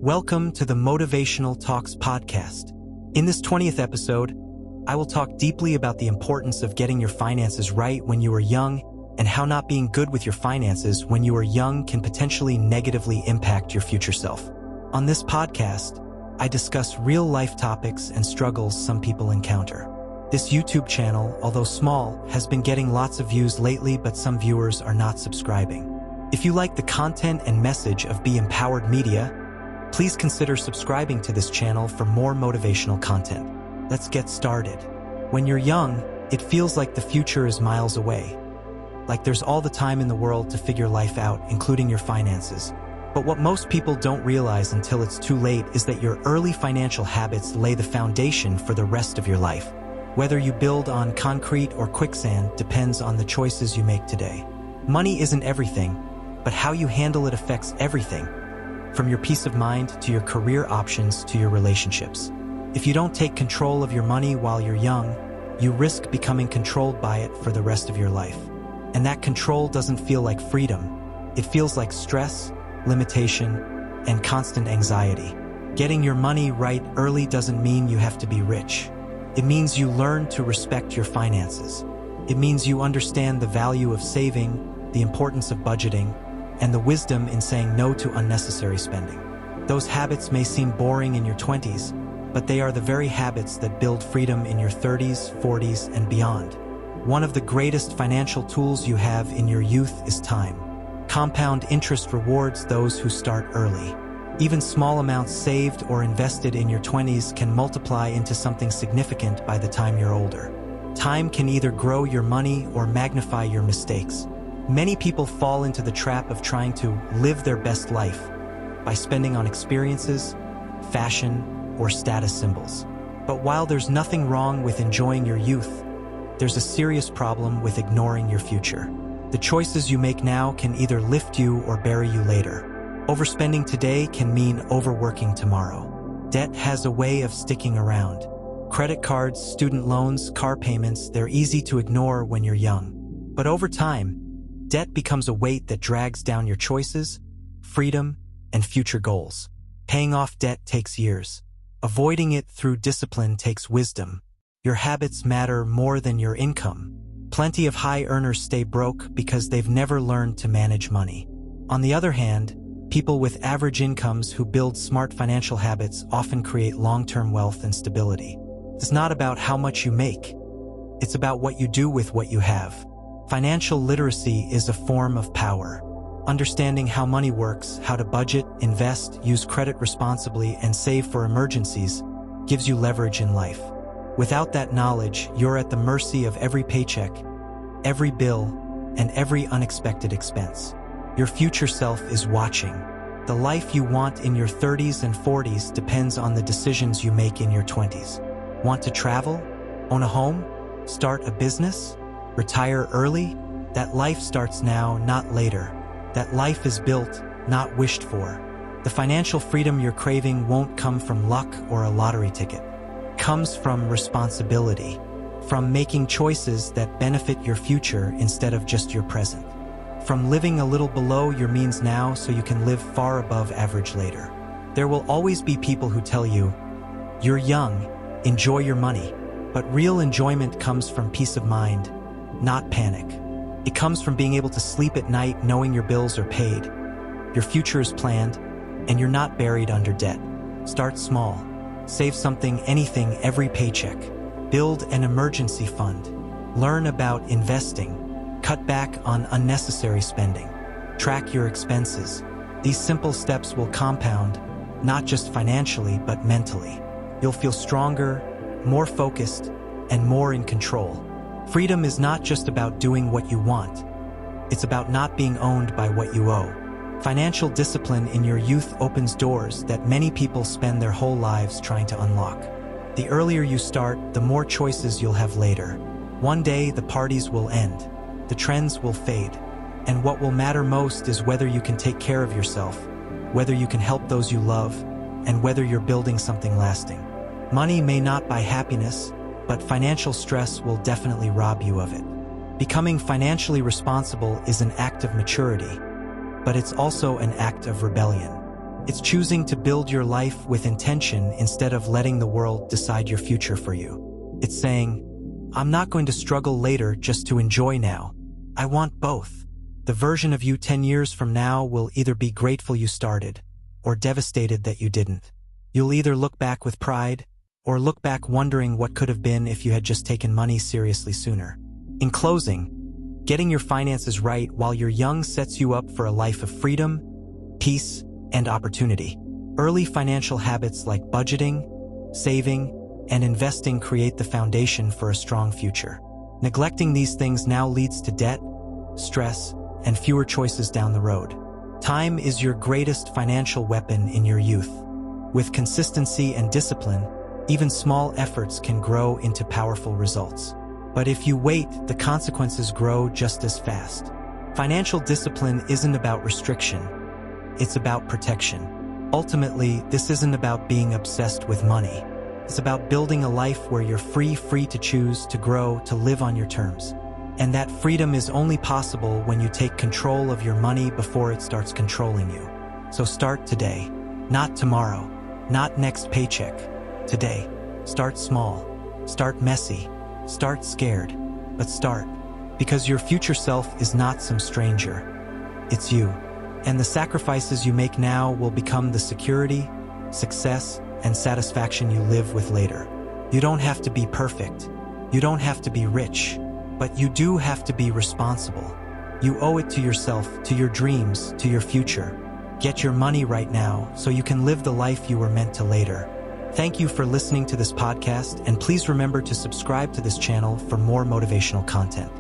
Welcome to the Motivational Talks podcast. In this 20th episode, I will talk deeply about the importance of getting your finances right when you are young and how not being good with your finances when you are young can potentially negatively impact your future self. On this podcast, I discuss real-life topics and struggles some people encounter. This YouTube channel, although small, has been getting lots of views lately, but some viewers are not subscribing. If you like the content and message of Be Empowered Media, please consider subscribing to this channel for more motivational content. Let's get started. When you're young, it feels like the future is miles away. Like there's all the time in the world to figure life out, including your finances. But what most people don't realize until it's too late is that your early financial habits lay the foundation for the rest of your life. Whether you build on concrete or quicksand depends on the choices you make today. Money isn't everything, but how you handle it affects everything, from your peace of mind to your career options to your relationships. If you don't take control of your money while you're young, you risk becoming controlled by it for the rest of your life. And that control doesn't feel like freedom. It feels like stress, limitation, and constant anxiety. Getting your money right early doesn't mean you have to be rich. It means you learn to respect your finances. It means you understand the value of saving, the importance of budgeting, and the wisdom in saying no to unnecessary spending. Those habits may seem boring in your 20s, but they are the very habits that build freedom in your 30s, 40s, and beyond. One of the greatest financial tools you have in your youth is time. Compound interest rewards those who start early. Even small amounts saved or invested in your 20s can multiply into something significant by the time you're older. Time can either grow your money or magnify your mistakes. Many people fall into the trap of trying to live their best life by spending on experiences, fashion, or status symbols. But while there's nothing wrong with enjoying your youth, there's a serious problem with ignoring your future. The choices you make now can either lift you or bury you later. Overspending today can mean overworking tomorrow. Debt has a way of sticking around. Credit cards, student loans, car payments, they're easy to ignore when you're young. But over time, debt becomes a weight that drags down your choices, freedom, and future goals. Paying off debt takes years. Avoiding it through discipline takes wisdom. Your habits matter more than your income. Plenty of high earners stay broke because they've never learned to manage money. On the other hand, people with average incomes who build smart financial habits often create long-term wealth and stability. It's not about how much you make. It's about what you do with what you have. Financial literacy is a form of power. Understanding how money works, how to budget, invest, use credit responsibly, and save for emergencies gives you leverage in life. Without that knowledge, you're at the mercy of every paycheck, every bill, and every unexpected expense. Your future self is watching. The life you want in your 30s and 40s depends on the decisions you make in your 20s. Want to travel? Own a home? Start a business? Retire early? That life starts now, not later. That life is built, not wished for. The financial freedom you're craving won't come from luck or a lottery ticket. It comes from responsibility, from making choices that benefit your future instead of just your present, from living a little below your means now so you can live far above average later. There will always be people who tell you, "You're young, enjoy your money." But real enjoyment comes from peace of mind, not panic. It comes from being able to sleep at night knowing your bills are paid, your future is planned, and you're not buried under debt. Start small. Save something, anything, every paycheck. Build an emergency fund. Learn about investing. Cut back on unnecessary spending. Track your expenses. These simple steps will compound, not just financially, but mentally. You'll feel stronger, more focused, and more in control. Freedom is not just about doing what you want. It's about not being owned by what you owe. Financial discipline in your youth opens doors that many people spend their whole lives trying to unlock. The earlier you start, the more choices you'll have later. One day, the parties will end. The trends will fade. And what will matter most is whether you can take care of yourself, whether you can help those you love, and whether you're building something lasting. Money may not buy happiness, but financial stress will definitely rob you of it. Becoming financially responsible is an act of maturity, but it's also an act of rebellion. It's choosing to build your life with intention instead of letting the world decide your future for you. It's saying, I'm not going to struggle later just to enjoy now. I want both. The version of you 10 years from now will either be grateful you started or devastated that you didn't. You'll either look back with pride or look back wondering what could have been if you had just taken money seriously sooner. In closing, getting your finances right while you're young sets you up for a life of freedom, peace, and opportunity. Early financial habits like budgeting, saving, and investing create the foundation for a strong future. Neglecting these things now leads to debt, stress, and fewer choices down the road. Time is your greatest financial weapon in your youth. With consistency and discipline, even small efforts can grow into powerful results. But if you wait, the consequences grow just as fast. Financial discipline isn't about restriction. It's about protection. Ultimately, this isn't about being obsessed with money. It's about building a life where you're free to choose, to grow, to live on your terms. And that freedom is only possible when you take control of your money before it starts controlling you. So start today, not tomorrow, not next paycheck. Today. Start small. Start messy. Start scared. But start. Because your future self is not some stranger. It's you. And the sacrifices you make now will become the security, success, and satisfaction you live with later. You don't have to be perfect. You don't have to be rich. But you do have to be responsible. You owe it to yourself, to your dreams, to your future. Get your money right now so you can live the life you were meant to later. Thank you for listening to this podcast, and please remember to subscribe to this channel for more motivational content.